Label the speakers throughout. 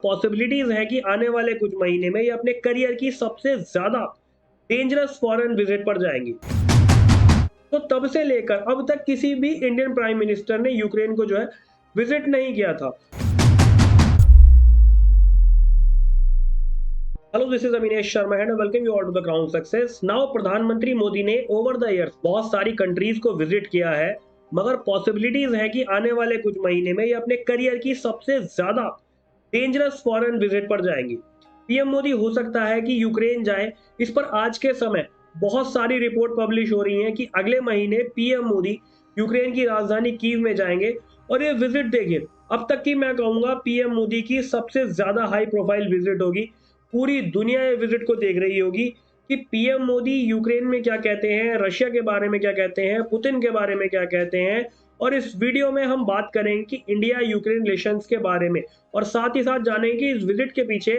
Speaker 1: Possibilities है कि आने वाले कुछ महीने में ये अपने करियर की सबसे ज्यादा डेंजरस फॉरेन विजिट पर जाएंगी। तो तब से लेकर अब तक किसी भी इंडियन प्राइम मिनिस्टर ने यूक्रेन को जो है विजिट नहीं किया था। Hello, this is Avinesh Sharma and welcome you all to the crown success. Now प्रधानमंत्री मोदी ने ओवर द ईयर्स बहुत सारी कंट्रीज को विजिट किया है, मगर पॉसिबिलिटीज है कि आने वाले कुछ महीने में ये अपने करियर की सबसे ज्यादा डेंजरस फॉरेन विजिट पर जाएंगी। पीएम मोदी हो सकता है कि यूक्रेन जाए। इस पर आज के समय बहुत सारी रिपोर्ट पब्लिश हो रही हैं कि अगले महीने पीएम मोदी यूक्रेन की राजधानी कीव में जाएंगे। और ये विजिट देखिए, अब तक की मैं कहूंगा पीएम मोदी की सबसे ज्यादा हाई प्रोफाइल विजिट होगी। पूरी दुनिया ये विजिट को देख रही होगी कि पीएम मोदी यूक्रेन में क्या कहते हैं, रशिया के बारे में क्या कहते हैं, पुतिन के बारे में क्या कहते हैं। और इस वीडियो में हम बात करेंगे कि इंडिया यूक्रेन रिलेशंस के बारे में, और साथ ही साथ जानेंगे कि इस विजिट के पीछे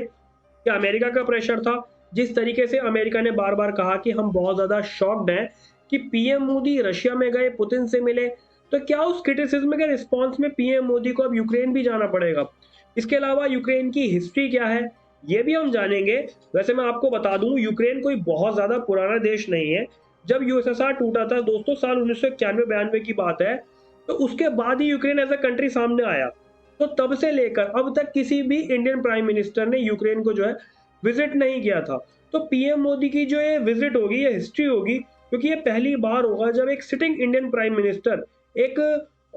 Speaker 1: क्या अमेरिका का प्रेशर था। जिस तरीके से अमेरिका ने बार बार कहा कि हम बहुत ज्यादा शॉक्ड हैं कि पीएम मोदी रशिया में गए, पुतिन से मिले, तो क्या उस क्रिटिसिज्म के रिस्पॉन्स में पीएम मोदी को अब यूक्रेन भी जाना पड़ेगा। इसके अलावा यूक्रेन की हिस्ट्री क्या है ये भी हम जानेंगे। वैसे मैं आपको बता दूं, यूक्रेन कोई बहुत ज्यादा पुराना देश नहीं है। जब यूएसएसआर टूटा था दोस्तों, साल 1991-92 की बात है, तो उसके बाद ही यूक्रेन एज अ कंट्री सामने आया। तो तब से लेकर अब तक किसी भी इंडियन प्राइम मिनिस्टर ने यूक्रेन को जो है विजिट नहीं किया था। तो पीएम मोदी की जो ये विजिट होगी, ये हिस्ट्री होगी, क्योंकि ये पहली बार होगा जब एक सिटिंग इंडियन प्राइम मिनिस्टर एक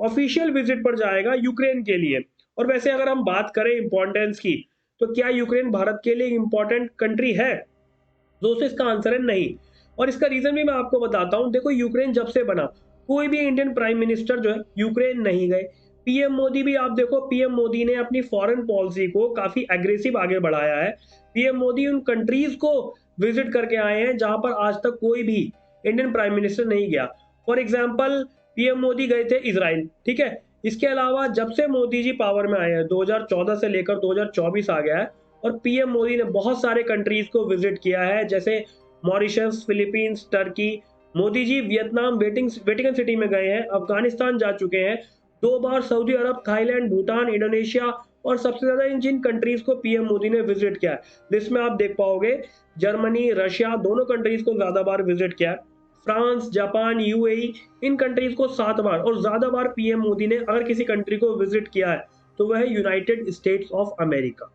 Speaker 1: ऑफिशियल विजिट पर जाएगा यूक्रेन के लिए। और वैसे अगर हम बात करें इंपॉर्टेंस की, तो क्या यूक्रेन भारत के लिए इंपॉर्टेंट कंट्री है? दोस्तों, इसका आंसर है नहीं। और इसका रीजन भी मैं आपको बताता हूं। देखो, यूक्रेन जब से बना कोई भी इंडियन प्राइम मिनिस्टर जो है यूक्रेन नहीं गए। पीएम मोदी भी आप देखो, पीएम मोदी ने अपनी फॉरेन पॉलिसी को काफी एग्रेसिव आगे बढ़ाया है। पीएम मोदी उन कंट्रीज को विजिट करके आए हैं जहां पर आज तक कोई भी इंडियन प्राइम मिनिस्टर नहीं गया। फॉर एग्जाम्पल, पीएम मोदी गए थे इजराइल, ठीक है। इसके अलावा जब से मोदी जी पावर में आए हैं, 2014 से लेकर 2024 आ गया है, और पीएम मोदी ने बहुत सारे कंट्रीज को विजिट किया है, जैसे Mauritius, Philippines, Turkey. Modi ji Vietnam, Vatican city में गए हैं, अफगानिस्तान जा चुके हैं, 2 बार सऊदी अरब, थाईलैंड, भूटान, इंडोनेशिया, और सबसे ज्यादा इन जिन कंट्रीज को पीएम मोदी ने विजिट किया है लिस्ट में आप देख पाओगे, जर्मनी, रशिया, दोनों कंट्रीज को ज्यादा बार विजिट किया है। फ्रांस, जापान, यूएई, इन कंट्रीज को 7 बार, और ज्यादा बार पीएम मोदी ने अगर किसी कंट्री को विजिट किया है तो वह है यूनाइटेड स्टेट्स ऑफ अमेरिका।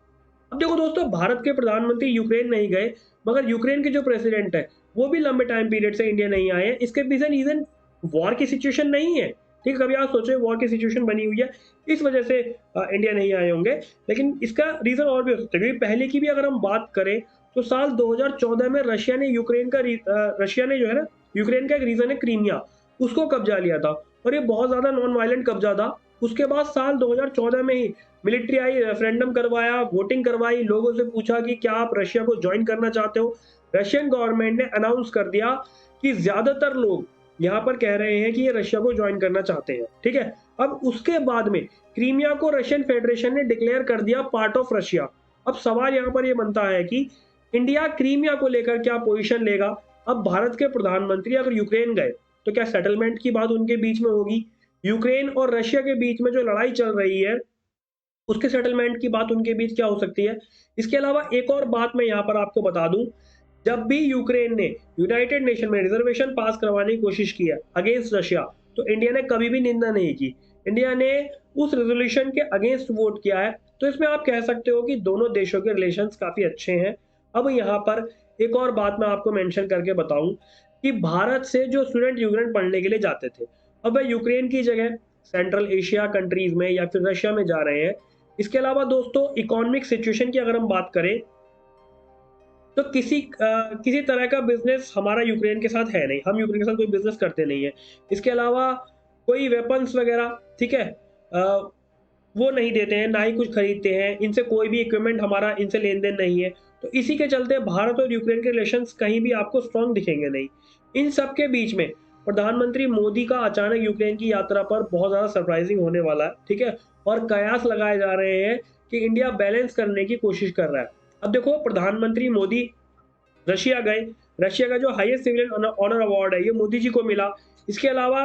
Speaker 1: अब देखो दोस्तों, भारत के प्रधानमंत्री यूक्रेन नहीं गए, मगर यूक्रेन के जो प्रेसिडेंट है वो भी लंबे टाइम पीरियड से इंडिया नहीं आए हैं। इसके पीछे रीजन वॉर की सिचुएशन नहीं है, ठीक है। कभी आप सोचे वॉर की सिचुएशन बनी हुई है, इस वजह से इंडिया नहीं आए होंगे। लेकिन इसका रीजन और भी हो सकता है, क्योंकि पहले की भी अगर हम बात करें तो साल 2014 में रशिया ने रशिया ने जो है ना, यूक्रेन का एक रीजन है क्रीमिया, उसको कब्जा लिया था, और ये बहुत ज्यादा नॉन वायलेंट कब्जा था। उसके बाद साल 2014 में ही मिलिट्री आई, रेफरेंडम करवाया, वोटिंग करवाई, लोगों से पूछा कि क्या आप रशिया को ज्वाइन करना चाहते हो। रशियन गवर्नमेंट ने अनाउंस कर दिया कि ज्यादातर लोग यहाँ पर कह रहे हैं कि ये रशिया को ज्वाइन करना चाहते हैं, ठीक है। अब उसके बाद में क्रीमिया को रशियन फेडरेशन ने डिक्लेयर कर दिया पार्ट ऑफ रशिया। अब सवाल यहाँ पर ये बनता है कि इंडिया क्रीमिया को लेकर क्या पोजीशन लेगा। अब भारत के प्रधानमंत्री अगर यूक्रेन गए तो क्या सेटलमेंट की बात उनके बीच में होगी? यूक्रेन और रशिया के बीच में जो लड़ाई चल रही है उसके सेटलमेंट की बात उनके बीच क्या हो सकती है? इसके अलावा एक और बात मैं यहाँ पर आपको बता दूं, जब भी यूक्रेन ने यूनाइटेड नेशन में रिजर्वेशन पास करवाने की कोशिश की है अगेंस्ट रशिया, तो इंडिया ने कभी भी निंदा नहीं की। इंडिया ने उस रेजोल्यूशन के अगेंस्ट वोट किया है। तो इसमें आप कह सकते हो कि दोनों देशों के रिलेशंस काफी अच्छे हैं। अब यहाँ पर एक और बात मैं आपको मेंशन करके बताऊं कि भारत से जो स्टूडेंट यूक्रेन पढ़ने के लिए जाते थे, अब वह यूक्रेन की जगह सेंट्रल एशिया कंट्रीज में या फिर रशिया में जा रहे हैं। इसके अलावा दोस्तों, इकोनॉमिक सिचुएशन की अगर हम बात करें तो किसी तरह का बिजनेस हमारा यूक्रेन के साथ है नहीं, हम यूक्रेन के साथ कोई बिजनेस करते नहीं है। इसके अलावा कोई वेपन्स वगैरह, ठीक है, वो नहीं देते हैं, ना ही कुछ खरीदते हैं इनसे, कोई भी इक्विपमेंट हमारा इनसे लेन देन नहीं है। तो इसी के चलते भारत और यूक्रेन के रिलेशंस कहीं भी आपको स्ट्रांग दिखेंगे नहीं। इन सब के बीच में प्रधानमंत्री मोदी का अचानक यूक्रेन की यात्रा पर बहुत ज्यादा सरप्राइजिंग होने वाला है, ठीक है। और कयास लगाए जा रहे हैं कि इंडिया बैलेंस करने की कोशिश कर रहा है। अब देखो, प्रधानमंत्री मोदी रशिया गए, रशिया का जो हाईएस्ट सिविलियन ऑनर अवार्ड है ये मोदी जी को मिला। इसके अलावा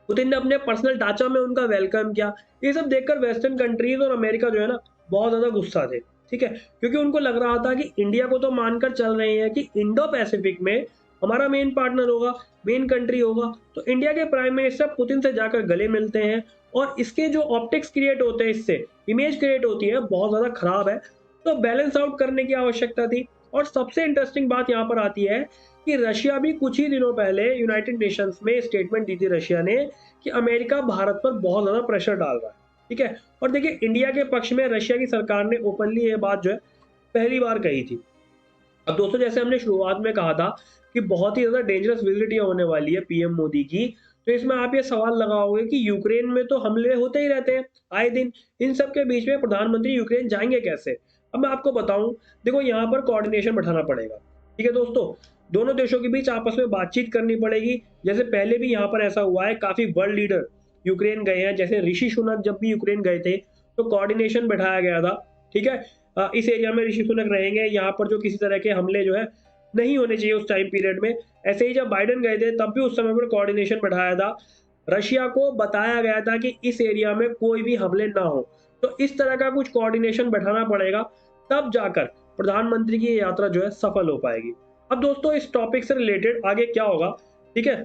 Speaker 1: पुतिन ने अपने पर्सनल ढांचा में उनका वेलकम किया। ये सब देखकर वेस्टर्न कंट्रीज और अमेरिका जो है ना, बहुत ज्यादा गुस्सा थे, ठीक है, क्योंकि उनको लग रहा था कि इंडिया को तो मानकर चल रहे हैं कि इंडो पैसिफिक में हमारा मेन पार्टनर होगा, मेन कंट्री होगा, तो इंडिया के प्राइम मिनिस्टर पुतिन से जाकर गले मिलते हैं और इसके जो ऑप्टिक्स क्रिएट होते हैं, इससे इमेज क्रिएट होती है, बहुत ज्यादा खराब है। तो बैलेंस आउट करने की आवश्यकता थी। और सबसे इंटरेस्टिंग बात यहाँ पर आती है कि रशिया भी कुछ ही दिनों पहले यूनाइटेड नेशंस में स्टेटमेंट दी थी रशिया ने कि अमेरिका भारत पर बहुत ज्यादा प्रेशर डाल रहा है, ठीक है। और देखिए, इंडिया के पक्ष में रशिया की सरकार ने ओपनली ये बात जो है पहली बार कही थी। अब दोस्तों, जैसे हमने शुरुआत में कहा था कि बहुत ही ज्यादा डेंजरस विजिट ये होने वाली है पीएम मोदी की, तो इसमें आप ये सवाल लगाओगे कि यूक्रेन में तो हमले होते ही रहते हैं आए दिन, इन सब के बीच में प्रधानमंत्री यूक्रेन जाएंगे कैसे? अब मैं आपको बताऊं, देखो यहाँ पर कोऑर्डिनेशन बैठाना पड़ेगा, ठीक है दोस्तों। दोनों देशों के बीच आपस में बातचीत करनी पड़ेगी, जैसे पहले भी यहाँ पर ऐसा हुआ है, काफी वर्ल्ड लीडर यूक्रेन गए हैं, जैसे ऋषि सुनक जब भी यूक्रेन गए थे तो कोऑर्डिनेशन बैठाया गया था, ठीक है। इस एरिया में ऋषि सुनक रहेंगे, यहाँ पर जो किसी तरह के हमले जो है नहीं होने चाहिए उस टाइम पीरियड में। ऐसे ही जब बाइडेन गए थे तब भी उस समय पर कोऑर्डिनेशन बढ़ाया था, रशिया को बताया गया था कि इस एरिया में कोई भी हमले ना हो। तो इस तरह का कुछ कोऑर्डिनेशन बैठाना पड़ेगा, तब जाकर प्रधानमंत्री की ये यात्रा जो है सफल हो पाएगी। अब दोस्तों, इस टॉपिक से रिलेटेड आगे क्या होगा, ठीक है,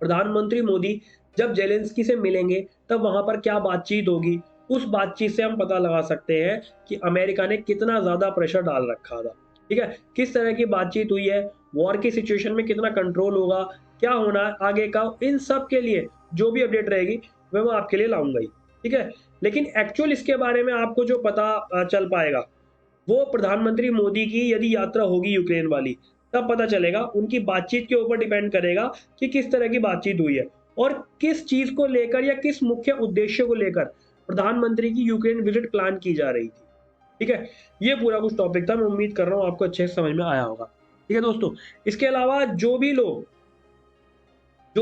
Speaker 1: प्रधानमंत्री मोदी जब जेलेंस्की से मिलेंगे तब वहां पर क्या बातचीत होगी, उस बातचीत से हम पता लगा सकते हैं कि अमेरिका ने कितना ज्यादा प्रेशर डाल रखा था, ठीक है, किस तरह की बातचीत हुई है, वॉर की सिचुएशन में कितना कंट्रोल होगा, क्या होना है आगे का, इन सब के लिए जो भी अपडेट रहेगी वह मैं आपके लिए लाऊंगा ही, ठीक है। लेकिन एक्चुअल इसके बारे में आपको जो पता चल पाएगा वो प्रधानमंत्री मोदी की यदि यात्रा होगी यूक्रेन वाली, तब पता चलेगा। उनकी बातचीत के ऊपर डिपेंड करेगा कि किस तरह की बातचीत हुई है और किस चीज को लेकर या किस मुख्य उद्देश्य को लेकर प्रधानमंत्री की यूक्रेन विजिट प्लान की जा रही थी, ठीक है। ये पूरा कुछ टॉपिक था, मैं उम्मीद कर रहा हूँ आपको अच्छे से समझ में आया होगा, ठीक है दोस्तों। इसके अलावा जो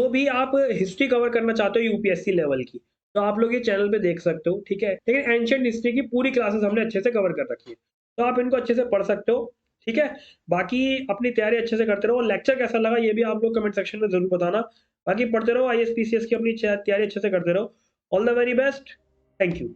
Speaker 1: भी आप हिस्ट्री कवर करना चाहते हो यूपीएससी लेवल की, तो आप लोग ये चैनल पे देख सकते हो, ठीक है। लेकिन एंशिएंट हिस्ट्री की पूरी क्लासेस हमने अच्छे से कवर कर रखी है, तो आप इनको अच्छे से पढ़ सकते हो, ठीक है। बाकी अपनी तैयारी अच्छे से करते रहो, और लेक्चर कैसा लगा ये भी आप लोग कमेंट सेक्शन में जरूर बताना। बाकी पढ़ते रहो, आईएएस पीसीएस की अपनी तैयारी अच्छे से करते रहो। All the very best, thank you.